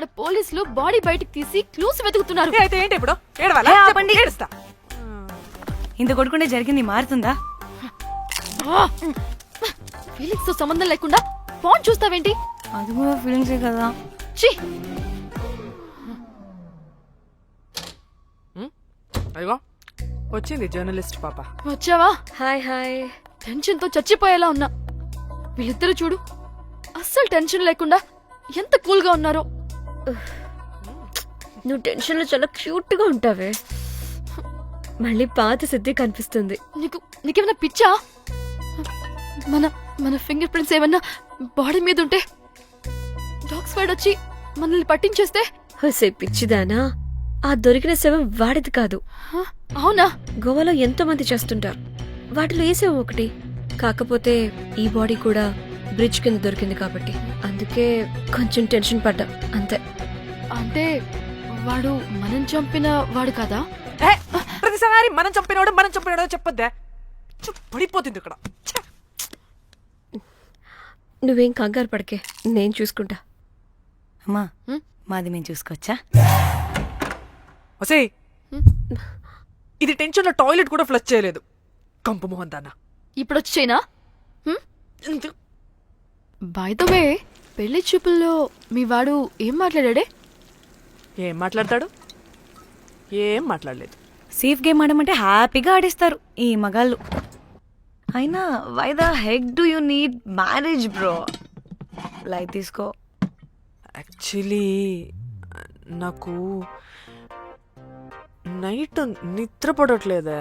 ఇక్కడ పోలీసులు బాడీ బయటికి తీసి క్లూస్ వెతుకుతున్నారు. అయితే ఏంటి ఇప్పుడు ఏడవాలా? ఆపండి. ఏడుస్తా. ఇంత కొడుకుంటే జరిగింది మారుతుందా? ఫీలింగ్స్ తో సంబంధం లేకుండా ఫోన్ చూస్తావేంటి? అది కూడా ఫీలింగ్సే కదా. ఛీ, అయ్యో వచ్చింది జర్నలిస్ట్ పాప. వచ్చావా? Hi hi. టెన్షన్ తో చచ్చిపోయేలా ఉన్నా. వీళ్ళిద్దరు చూడు, అస్సలు టెన్షన్ లేకుండా ఎంత కూల్ గా ఉన్నారో. నువ్వు టెన్షన్ లో చాలా క్యూట్ గా ఉంటావే. మళ్ళీ పాత సిద్ధి కనిపిస్తుంది. నీకేమైనా పిచ్చా? మన మన ఫింగర్ ప్రింట్స్ ఏమన్నా బాడీ మీద ఉంటే డాగ్స్ వైడ్ వచ్చి మనల్ని పట్టించేస్తే? హోసే పిచ్చిదానా, ఆ దొరికిన శవం వాడిది కాదు. అవునా? గోవాలో ఎంతో మంది చేస్తుంటారు, వాటిలో ఏ శవం ఒకటి. కాకపోతే ఈ బాడీ కూడా బ్రిడ్జ్ కింద దొరికింది కాబట్టి అందుకే కొంచెం టెన్షన్ పడ్డా అంతే. అంటే వాడు మనం చంపిన వాడు కదా? ప్రతిసారి మనం చంపినోడో చెప్పొద్దే, పడిపోతుంది ఇక్కడ. ఛే! నువ్వేం కంగారు పడకే, నేను చూసుకుంటా. అమ్మా, మాది మేము చూసుకోవచ్చా? ఒసేయ్, ఇది టెన్షన్ లో టాయిలెట్ కూడా ఫ్లష్ చేయలేదు. కంపు మొహం దాన్న. ఇప్పుడు వచ్చి చేయనా? బై ద వే, పెళ్లి చూపుల్లో మీ వాడు ఏం మాట్లాడాడే? ఏం మాట్లాడతాడు? ఏం మాట్లాడలేదు. సేఫ్ గేమ్ ఆడమంటే హ్యాపీగా ఆడిస్తారు ఈ మగాళ్ళు. అయినా why the heck do you need marriage bro? Light తీసుకో. యాక్చువల్లీ నాకు నైట్ నిద్ర పడట్లేదా.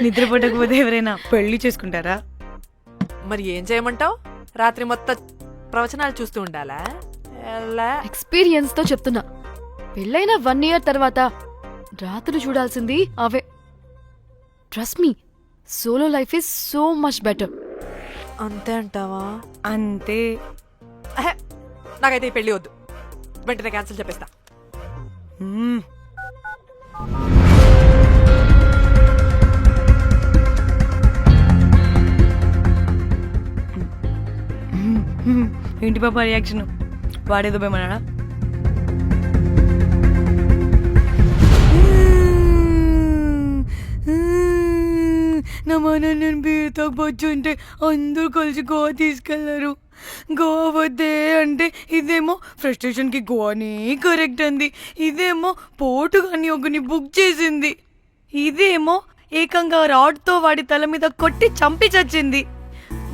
నిద్రపోటకపోతే ఎవరైనా పెళ్లి చేసుకుంటారా? మరి ఏం చేయమంటావు? రాత్రి మొత్తం ప్రవచనాలు చూస్తూ ఉండాలా? ఎక్స్పీరియన్స్ తో చెప్తున్నా, పెళ్ళైన 1 year తర్వాత రాత్రులు చూడాల్సింది అవే. Trust me, solo life is so much better. అంతే అంటావా? అంతే. నాకైతే ఈ పెళ్లి వద్దు, వెంటనే క్యాన్సిల్ చెప్పేస్తా. ఏంటి పాప రియాక్షన్? వాడేదో భయమన్నాడా? నా మన నేను బీర్ తాగొచ్చుంటే అందరూ కలిసి గోవా తీసుకెళ్లారు. గోవా వద్దే అంటే ఇదేమో ఫ్రస్ట్రేషన్కి గోవానే కరెక్ట్ అంది, ఇదేమో పోటుగాని ఒకని బుక్ చేసింది, ఇదేమో ఏకంగా రాడ్తో వాడి తల మీద కొట్టి చంపి చచ్చింది.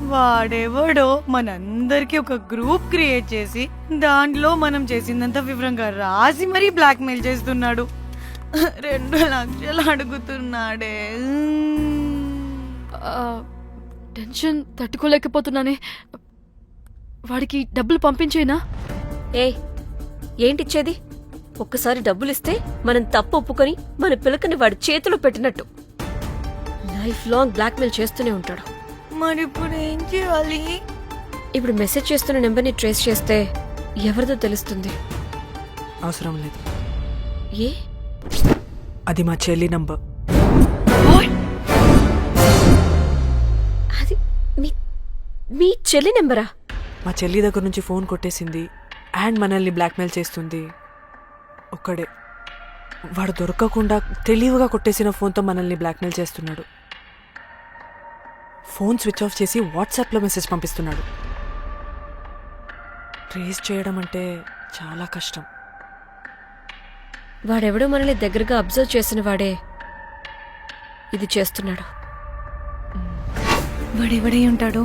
వాడెవడో మనందరికీ ఒక గ్రూప్ క్రియేట్ చేసి దాంట్లో మనం చేసిందంతా వివరంగా రాసి మరీ బ్లాక్మెయిల్ చేస్తున్నాడు. 2 లక్షలు అడుగుతున్నాడే. టెన్షన్ తట్టుకోలేకపోతున్నానే. వాడికి డబ్బులు పంపించేనా? ఏంటిచ్చేది? ఒక్కసారి డబ్బులిస్తే మనం తప్పు ఒప్పుకొని మన పిల్లకని వాడి చేతిలో పెట్టినట్టు లైఫ్ లాంగ్ బ్లాక్మెయిల్ చేస్తూనే ఉంటాడు. మరి ఇప్పుడు ఏం చేయాలి? ఇప్పుడు మెసేజ్ చేస్తున్న నెంబర్ని ట్రేస్ చేస్తే ఎవరిదో తెలుస్తుంది. అవసరం లేదు, ఏ? అది మా చెల్లి నంబర్. అది మీ చెల్లి నెంబరా? మా చెల్లి దగ్గర నుంచి ఫోన్ కొట్టేసింది అండ్ మనల్ని బ్లాక్మెయిల్ చేస్తుంది. ఒక్కడే, వాడు దొరకకుండా తెలివిగా కొట్టేసిన ఫోన్తో మనల్ని బ్లాక్మెయిల్ చేస్తున్నాడు. ఫోన్ స్విచ్ ఆఫ్ చేసి వాట్సాప్లో మెసేజ్ పంపిస్తున్నాడు. ట్రేస్ చేయడం అంటే చాలా కష్టం. వాడెవడో మనల్ని దగ్గరగా అబ్జర్వ్ చేసిన వాడే ఇది చేస్తున్నాడు. వాడెవడై ఉంటాడు?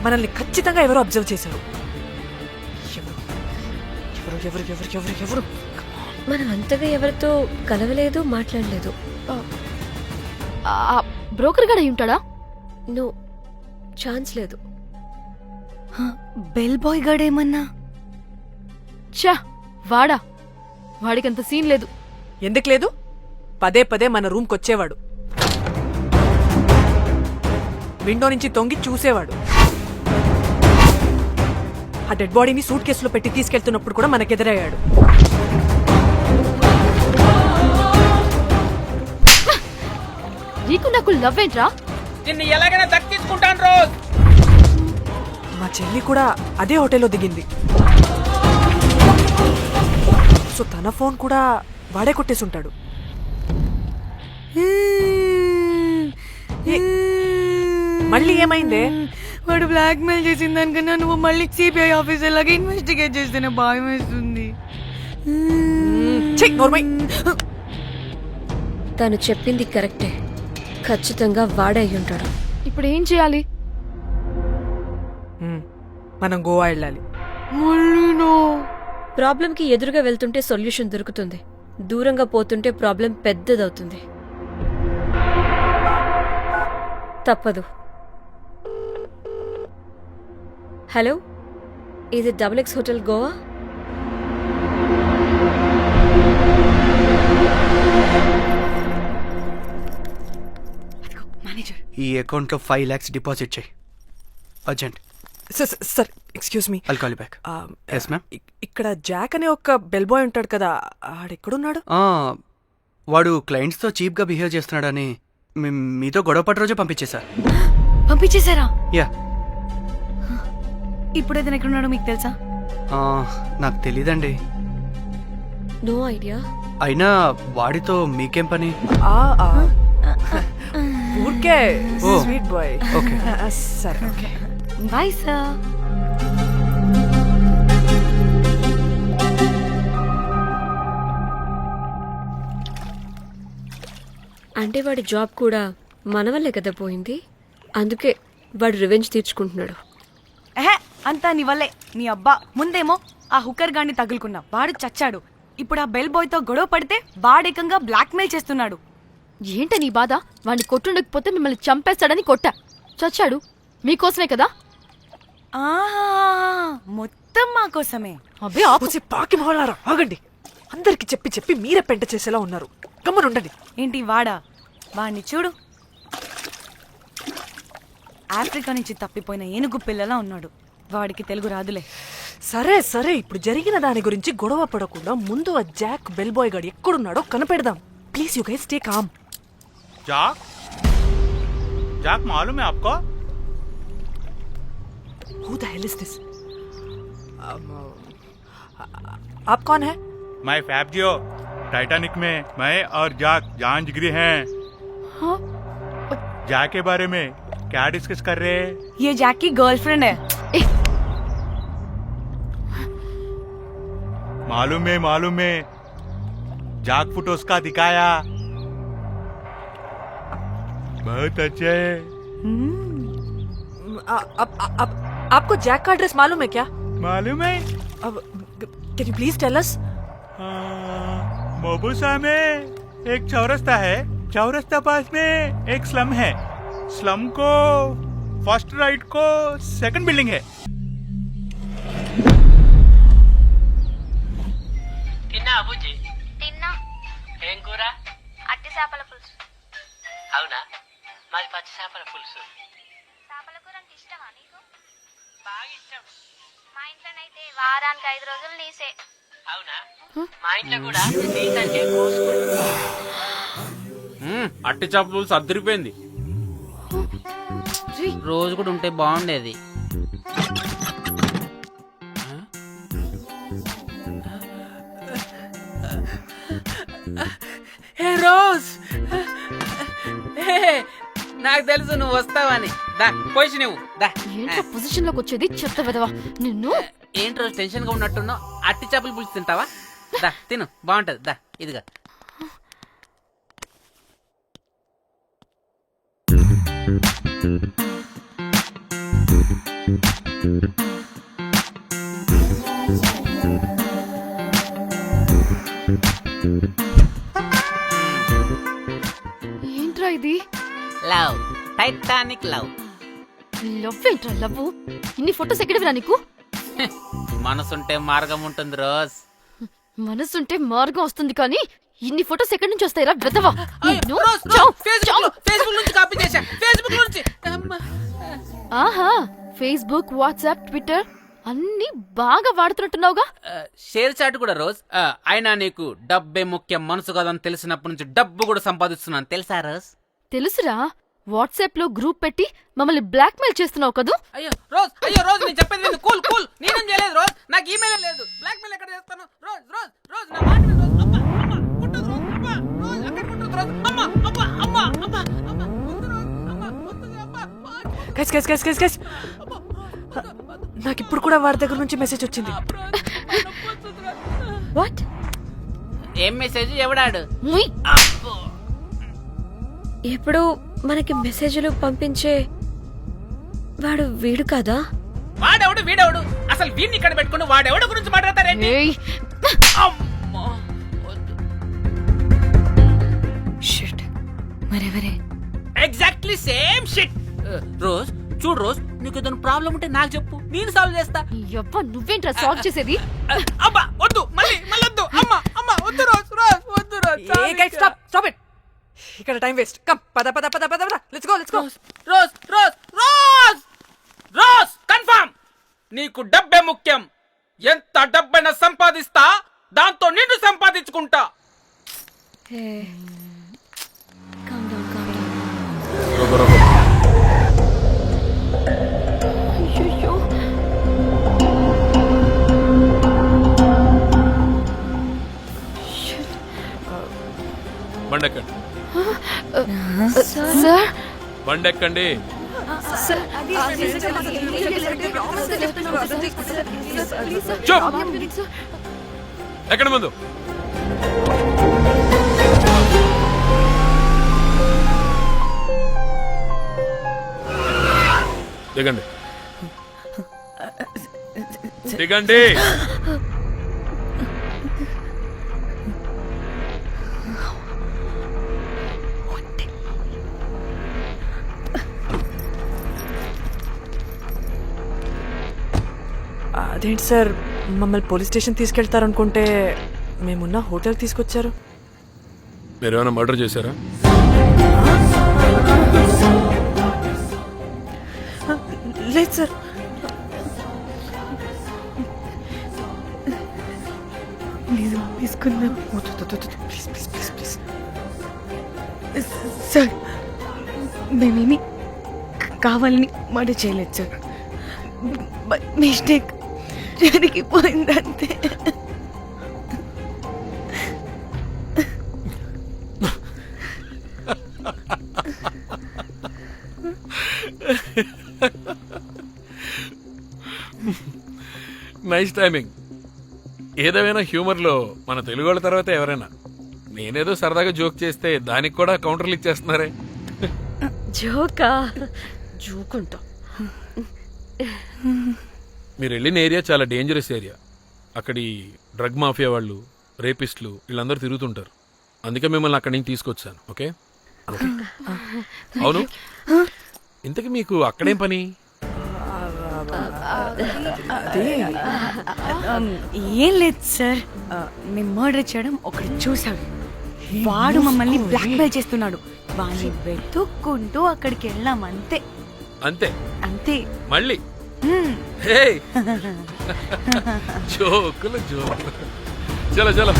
మనల్ని ఖచ్చితంగా ఎవరో అబ్జర్వ్ చేశారు. ఎవరు? మనం అంతగా ఎవరితో కలవలేదు, మాట్లాడలేదు. బ్రోకర్ గడ ఉంటాడా? నో, ఛాన్స్ లేదు. బెల్ బాయ్ గాడేమన్నా? ఛా, వాడా? వాడికంత సీన్ లేదు. ఎందుకు లేదు? పదే పదే మన రూమ్కి వచ్చేవాడు, విండో నుంచి తొంగి చూసేవాడు, ఆ డెడ్ బాడీని సూట్ కేసులో పెట్టి తీసుకెళ్తున్నప్పుడు కూడా మనకెదురయ్యాడు. నీకు నాకు లవ్ ఏంట్రా? నిన్ను ఎలాగైనా దక్కించుకుంటాను రోజ్. మా చెల్లి కూడా అదే హోటల్లో దిగింది. సో తన ఫోన్ కూడా వాడే కొట్టేసుంటాడు. మళ్ళీ ఏమైందే? వాడు బ్లాక్ మెయిల్ చేసిన దానికన్నా నువ్వు మళ్ళీ సిబిఐ ఆఫీసర్ లాగా ఇన్వెస్టిగేట్ చేస్తేనే భయం వేస్తుంది. ఛీ, నోర్మై. తను చెప్పింది కరెక్టే. ఖచ్చితంగా వాడే అయి ఉంటాడు. ఇప్పుడు ఏం చేయాలి? మనం గోవా వెళ్ళాలి. ప్రాబ్లంకి ఎదురుగా వెళ్తుంటే సొల్యూషన్ దొరుకుతుంది, దూరంగా పోతుంటే ప్రాబ్లం పెద్దదవుతుంది. తప్పదు. హలో, ఇది XX హోటల్ గోవా? మేనేజర్, ఈ అకౌంట్ లో 5 lakhs డిపాజిట్ చేయి, urgent. Sir excuse me. I'll call you back. Yes ma'am. ఇక్కడ జాక్ అనే ఒక బెల్ బాయ్ ఉంటాడు కదా, ఆడెక్కడున్నాడు? వాడు క్లయింట్స్ తో చీప్ గా బిహేవ్ చేస్తున్నాడని మీతో గొడవ పడి రోజే పంపించేశా. పంపించేశారా? యా. ఇప్పుడు అతను ఎక్కడున్నాడో మీకు తెలుసా? నాకు తెలీదండి. No idea. అయినా వాడితో మీకేం పని? ఊరికే ఓ. Sweet boy. ఓకే. సరే, ఓకే. Bye sir. అంటే వాడి జాబ్ కూడా మన వల్లే కదా పోయింది. అందుకే వాడు రివెంజ్ తీర్చుకుంటున్నాడు. అంతా నీ వల్లే. నీ అబ్బా ముందేమో ఆ హుకర్ గాన్ని తగులుకున్నా, వాడు చచ్చాడు. ఇప్పుడు ఆ బెల్ బాయ్ తో గొడవ పడితే వాడేకంగా బ్లాక్ మెయిల్ చేస్తున్నాడు. ఏంట నీ బాధ? వాడిని కొట్టుండకపోతే మిమ్మల్ని చంపేస్తాడని కొట్టా. చచ్చాడు మీకోసమే కదా? మొత్తం మా కోసమే. అబ్బే ఆపు. పాకి మొహలారా, ఆగండి. అందరికి చెప్పి చెప్పి మీరే పెంట చేసేలా ఉన్నారు. గమ్మునుండండి. ఏంటి వాడా? వాడిని చూడు, ఆఫ్రికా నుంచి తప్పిపోయిన ఏనుగు పిల్లలా ఉన్నాడు. వాడికి తెలుగు రాదులే. సరే సరే, ఇప్పుడు జరిగిన దాని గురించి గొడవ పడకుండా ముందు ఆ జాక్ బెల్ బాయ్ గాడు ఎక్కడున్నాడో కనిపెడదాం. Please you guys stay calm. जाक जाक मालूम है आपको? Who the hell is this? आप कौन है? मैं फैब्जियो। टाइटैनिक में मैं और जाक जान जिगरी हैं। हाँ? जाक के बारे में क्या डिस्कस कर रहे हैं? ये जैक की गर्लफ्रेंड है. मालूम है जाक फोटोस का दिखाया, बहुत अच्छे है। आपको जैक का एड्रेस मालूम है क्या? मालूम है? Can you please tell us? मोबुसा में एक चौरस्ता है, चौरस्ता पास में एक स्लम है, स्लम को फर्स्ट राइट को सेकंड बिल्डिंग है. తిన్నా అబుజ్జి? తిన్నా. ఏం కూర? అట్టి చేపల పులుసు. అవునా, మాది పచ్చి చేపల పులుసు. చేపల కూర అంటే ఇష్టమా నీకు? బాగా ఇష్టం. మా ఇంట్లోనైతే వారానికి 5 రోజులు నీసే. అవునా, మా ఇంట్లో కూడా నీకంటే కోసుకుంటా. అట్టి చేపల పులుసు అద్దరిపోయింది. రోజు కూడా ఉంటే బాగుండేది. హే రోజ్, నాకు తెలుసు నువ్వు వస్తావని. దా పొజిషన్ నువ్వు దా. ఏంట్రా పొజిషన్ లోకి వచ్చేది? చెత్త వెదవా నిన్ను. ఏంటి రోజు టెన్షన్ గా ఉన్నట్టున్నావు? అట్టి చేపల పులుసు తింటావా? దా తిను, బాగుంటది. దా ఇదిగా. ఏంట్రా ఇది? Love, Titanic love. లవ్ ఏంట్రా లవ్? ఇన్ని ఫొటోస్ ఎక్కడవిరా నీకు? మనసుంటే మార్గం ఉంటుంది రోజ్. మనసుంటే మార్గం వస్తుంది కానీ ఇన్ని ఫొటోస్ ఎక్కడి నుంచి వస్తాయిరా వెదవా? నిన్ను ఫేస్బుక్ నుంచి కాపీ చేశా, ఫేస్బుక్ నుంచి. అమ్మా. ఆహా, ఫేస్బుక్, వాట్సాప్, ట్విట్టర్ అన్ని బాగా వాడుతున్నట్టున్నావుగా. షేర్ చాట్ కూడా రోజ్. అయినా నీకు డబ్బే ముఖ్యం మనసు కాదని తెలిసినప్పటి నుంచి డబ్బు కూడా సంపాదిస్తున్నాను తెలుసా రోజ్? తెలుసురా, వాట్సాప్ లో గ్రూప్ పెట్టి మమ్మల్ని బ్లాక్ మెయిల్ చేస్తున్నావు కదూ. అయ్యో రోజ్ నేను చెప్పేది విను. కూల్ నేనేం చేయలేదు రోజ్, నాకు ఈమెయిల్ లేదు. బ్లాక్ మెయిల్ ఎక్కడ చేస్తాను రోజ్? నా మాట విను రోజ్. అబ్బా కుట్టదు రోజ్. అబ్బా రోజ్ అక్కడ కుట్టదు రోజ్. అమ్మా వద్దు రోజ్. అమ్మా వద్దు. అబ్బా గైస్ నాకు ఇప్పుడు కూడా వాడి దగ్గర నుంచి మెసేజ్ వచ్చింది. వాట్? ఏం మెసేజ్? ఎవడాడు? ముయ్. ఎప్పుడు మనకి మెసేజ్లు పంపించే వాడు వీడు కదా? వాడెవడు వీడెవడు? అసలు వీడిని ఇక్కడ పెట్టుకుని వాడెవడు గురించి మాట్లాడతారేంటి? ఏయ్, అమ్మా వద్దు. షిట్, మరెవరే? Exactly same shit. రోజ్ చూడు రోజ్, నీకు ఏదైనా ప్రాబ్లం ఉంటే నాకు చెప్పు, నేను సాల్వ్ చేస్తా. యవ్వ నువ్వేంట్రా సాల్వ్ చేసేది? అబ్బా వద్దు, మళ్ళీ వద్దు. అమ్మా వద్దు రోజ్ వద్దు రోజ్. Stop it. ఇక్కడ టైం వేస్ట్. కమ్ పద లెట్స్ గో. రోజ్ కన్ఫర్మ్ నీకు డబ్బే ముఖ్యం. ఎంత డబ్బైనా సంపాదిస్తా, దాంతో నిన్ను సంపాదించుకుంటా. అయ్యయ్యో. బండెక్కండి. సార్ బండెక్కండి. ఎక్కడ ముందు దిగండి. అదేంటి సార్, మమ్మల్ని పోలీస్ స్టేషన్ తీసుకెళ్తారనుకుంటే మేమున్న హోటల్ తీసుకొచ్చారు. మీరేమైనా మర్డర్ చేశారా? లేదు సార్. తీసుకుందాం ప్లీజ్. సార్, మేమేమి కావాలని మర్డర్ చేయలేదు సార్. మిస్టేక్ జరిగిపోయిందంతే. Nice timing. ఏదేమైనా హ్యూమర్లో మన తెలుగు వాళ్ళ తర్వాత ఎవరైనా. నేనేదో సరదాగా జోక్ చేస్తే దానికి కూడా కౌంటర్లు ఇచ్చేస్తున్నారే. జోకా? జోకుంటా. మీరు వెళ్ళిన ఏరియా చాలా డేంజరస్ ఏరియా. అక్కడి డ్రగ్ మాఫియా వాళ్ళు, రేపిస్టులు వీళ్ళందరూ తిరుగుతుంటారు. అందుకే మిమ్మల్ని అక్కడి నుంచి తీసుకొచ్చాను. ఓకే? అవును, ఇంతకీ మీకు అక్కడేం పని? ఏం లేదు సార్, మేము మర్డర్ చేయడం ఒకటి చూసాడు. వాడు మమ్మల్ని బ్లాక్మెయిల్ చేస్తున్నాడు. వాడిని వెతుక్కుంటూ అక్కడికి వెళ్ళాం. అంతే అంతే అంతే. మళ్ళీ జోకులు. చలో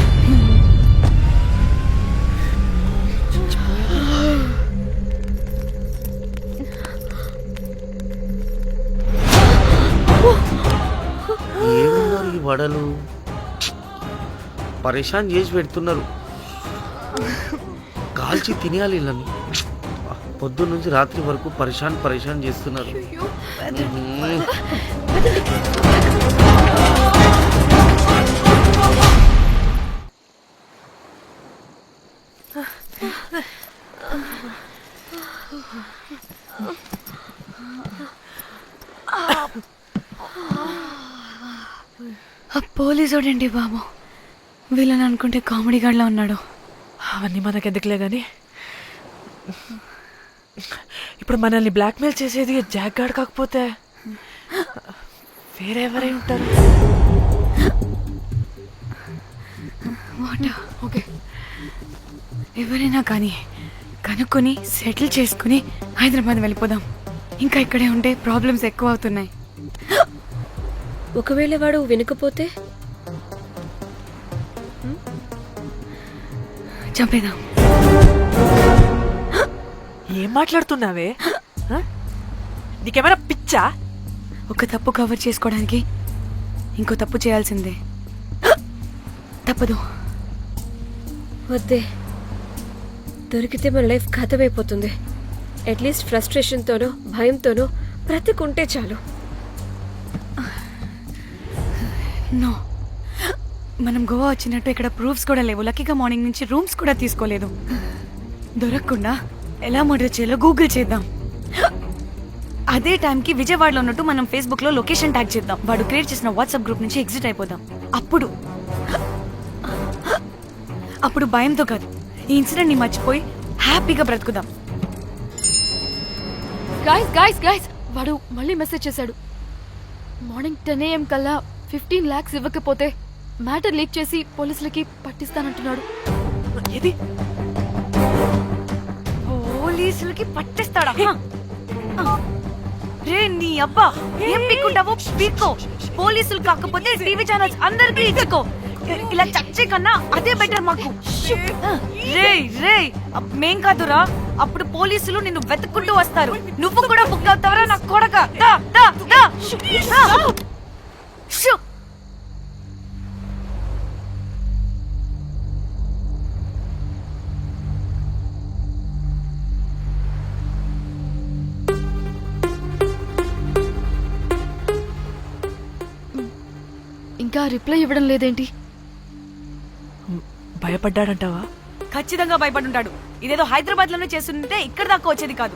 ఏమున్నారు ఈ వడలు, పరేషాన్ చేసి పెడుతున్నారు. కాల్చి తినేయాలి వీళ్ళని. పొద్దున్న నుంచి రాత్రి వరకు పరేషాన్ చేస్తున్నారు. పోలీసు వాడండి బాబు. వీళ్ళని అనుకుంటే కామెడీ గాడ్లా ఉన్నాడు. అవన్నీ మనకెందుకులే కానీ ఇప్పుడు మనల్ని బ్లాక్మెయిల్ చేసేది జాక్ గార్డ్ కాకపోతే వేరెవరై ఉంటారు? ఓకే, ఎవరైనా కానీ కనుక్కొని సెటిల్ చేసుకుని హైదరాబాద్ వెళ్ళిపోదాం. ఇంకా ఇక్కడే ఉంటే ప్రాబ్లమ్స్ ఎక్కువ అవుతున్నాయి. ఒకవేళ వాడు వినకపోతే చంపేదాం. ఏం మాట్లాడుతున్నావే? నీకేమైనా పిచ్చా? ఒక తప్పు కవర్ చేసుకోవడానికి ఇంకో తప్పు చేయాల్సిందే. తప్పదు. వద్దే, దొరికితే మన లైఫ్ ఖతమైపోతుంది. అట్లీస్ట్ ఫ్రస్ట్రేషన్తోనో భయంతోనో బ్రతికుంటే చాలు. నో, మనం గోవా వచ్చినట్టు ఇక్కడ ప్రూఫ్స్ కూడా లేవు. లక్కీగా మార్నింగ్ నుంచి రూమ్స్ కూడా తీసుకోలేదు. దొరకకుండా ఎలా మర్డర్ చేయాలో గూగుల్ చేద్దాం. అదే టైంకి విజయవాడలో ఉన్నట్టు మనం ఫేస్బుక్లో లొకేషన్ ట్యాగ్ చేద్దాం. వాడు క్రియేట్ చేసిన వాట్సాప్ గ్రూప్ నుంచి ఎగ్జిట్ అయిపోదాం. అప్పుడు భయంతో కాదు, ఈ ఇన్సిడెంట్ ని మర్చిపోయి హ్యాపీగా బ్రతుకుదాం. గైస్ గైస్ గైస్ వాడు మళ్ళీ మెసేజ్ చేశాడు. మార్నింగ్ 10 AM కల్లా 15 lakhs ఇవ్వకపోతే మ్యాటర్ లీక్ చేసి పోలీసులకి పట్టిస్తానంటున్నాడు. ఇది పోలీసులకి పట్టిస్తాడా? రే నీ అబ్బా, ఏం పీక్కుంటావో పీక్కో. పోలీసులు కాకపోతే టీవీ ఛానల్స్ అందరికీ ఇచ్చుకో. ఇలా చచ్చే కన్నా అదే బెటర్ మాకు. రే రే, మేం కాదురా, అప్పుడు పోలీసులు నిన్ను వెతుక్కుంటూ వస్తారు. నువ్వు కూడా బుక్ అవుతావరా నా కొడక. దా దా దా. షూ. ఇంకా రిప్లై ఇవ్వడం లేదేంటి? భయపడ్డాడంటావా? ఖచ్చితంగా భయపడుంటాడు. ఇదేదో హైదరాబాద్ లోనే చేస్తుంటే ఇక్కడ దాకా వచ్చేది కాదు.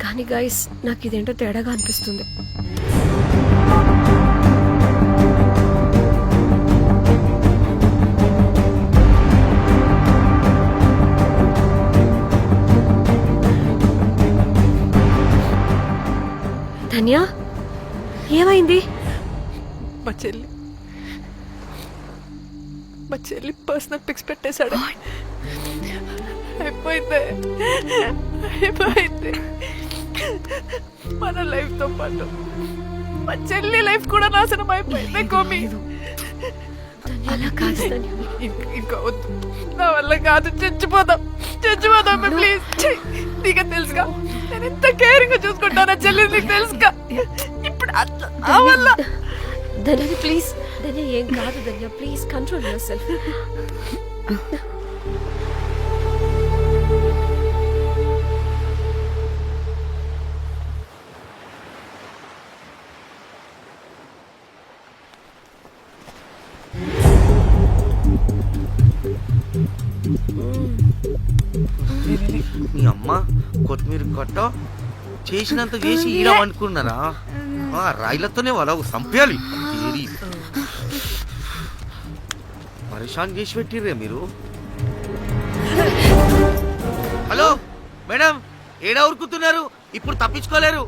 కానీ గైస్, నాకు ఇదేంటో తేడాగా అనిపిస్తుంది. ధన్య, ఏమైంది? మా చెల్లి పర్సనల్ పిక్స్ పెట్టేశాడు. అయిపోయింది మన లైఫ్ తో పాటు మా చెల్లి లైఫ్ కూడా నాశనం అయిపోయింది. కోమి, అలా కాదు ధన్య. ఇంకా వద్దు, నా వల్ల కాదు. చచ్చిపోదాం ప్లీజ్. నీకు తెలుసుగా నేను ఎంత కేరింగ్ చూసుకుంటానా చెల్లి, నీకు తెలుసుగా. ఇప్పుడు ఆ వల్ల ధన్య ప్లీజ్, ధన్య ఏం కాదు ధన్య, ప్లీజ్ కంట్రోల్ యువర్ సెల్ఫ్. మీ అమ్మ కొత్తిమీర కట్ట చేసినంత చేసి ఈడమనుకున్నారా? రాయిలతోనే వాళ్ళ సంపేయాలి. పరేషాన్ చేసి పెట్టిర్రే మీరు. హలో మేడం, ఏడా ఉరుకుతున్నారు? ఇప్పుడు తప్పించుకోలేరు.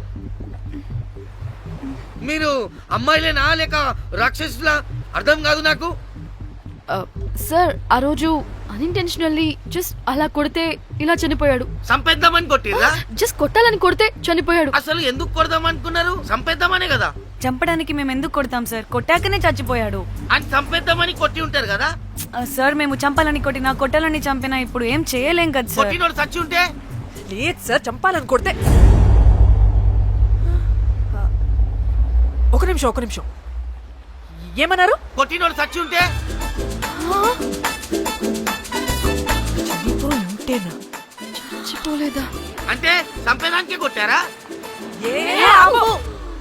మీరు అమ్మాయిలేనా లేక రాక్షసులా? అర్థం కాదు నాకు. సార్, ఆ రోజు అన్ఇంటెన్షనల్లీ జస్ట్ అలా కొడితే ఇలా చనిపోయాడు. సంపేద్దామని కొట్టిర్రా? జస్ట్ కొట్టాలని కొడితే చనిపోయాడు. అసలు ఎందుకు కొడదాం అనుకున్నారు? సంపేద్దామనే కదా. చంపడానికి మేము ఎందుకు కొడతాం సార్? కొట్టాకనే చచ్చిపోయాడు. అని సంపేద్దామని కొట్టి ఉంటారు కదా సార్. మేము చంపాలని కొట్టినా కొట్టాలని చంపినా ఇప్పుడు ఏం చేయలేం కదా సార్. కొట్టినోడు చచ్చి ఉంటే? లేదు సార్, చంపాలని కొడితే. ఒక నిమిషం ఏమన్నారు? కొట్టినోడు చచ్చి ఉంటే? ఉంటేనా? చచ్చిపోలేదా? అంటే సంపేదానికే కొట్టారా?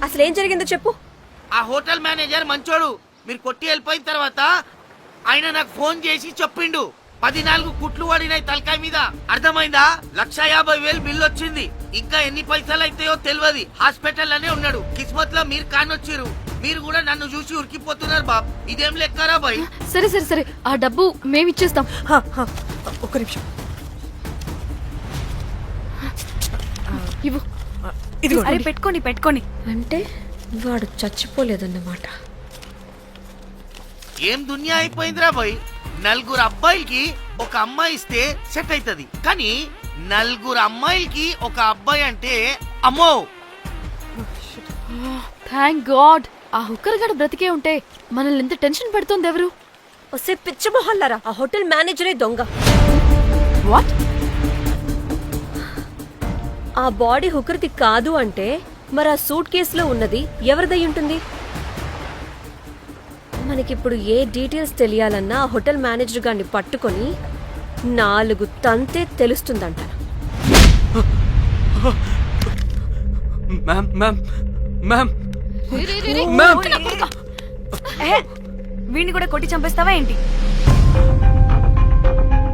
అసలు ఏం జరిగిందో చెప్పు. ఆ హోటల్ మేనేజర్ మంచోడు. మీరు కొట్టి వెళ్ళిపోయిన తర్వాత ఆయన నాకు ఫోన్ చేసి చెప్పిండు 14 కుట్లు పడినాయి తలకాయ మీద. అర్థమైందా? 1,50,000 బిల్లు వచ్చింది. ఇంకా ఎన్ని పైసలు అయితాయో తెలియదు. హాస్పిటల్ లోనే ఉన్నాడు. కిస్మత్ లో మీరు కానొచ్చిరు. మీరు కూడా నన్ను చూసి ఉరికిపోతున్నారు బాబ్. ఇదేం లెక్కరా బాయ్? సరే ఆ డబ్బు మేమిచ్చేస్తాం. ఒక నిమిషం. ఇవ్వు. ఇదిగో అరే పెట్టుకోండి పెట్టుకోండి. అంటే వాడు చచ్చిపోలేదన్నమాట. ఏం దునియా అయిపోయిందిరా బాయ్. 4 అబ్బాయిలకి ఒక అమ్మాయి ఇస్తే సెట్ అవుతుంది, కానీ 4 అమ్మాయిలకి ఒక అబ్బాయి అంటే అమ్మో. థ్యాంక్ గాడ్ ఆ హుక్కర్ గడు బ్రతికే ఉంటే మనల్ని ఎంత టెన్షన్ పెడుతుంది ఎవరు? వస్తే పిచ్చి మొహల్లారా, ఆ హోటల్ మేనేజరే దొంగ. వాట్? ఆ బాడీ హుకర్ది కాదు అంటే మరి ఆ సూట్ కేసులో ఉన్నది ఎవరిదై ఉంటుంది? మనకిప్పుడు ఏ డీటెయిల్స్ తెలియాలన్నా ఆ హోటల్ మేనేజర్ గారిని పట్టుకొని 4 తంతే తెలుస్తుందంట. మ్యామ్ మ్యామ్ మ్యామ్ వీడిని కూడా కొట్టి చంపేస్తావా ఏంటి?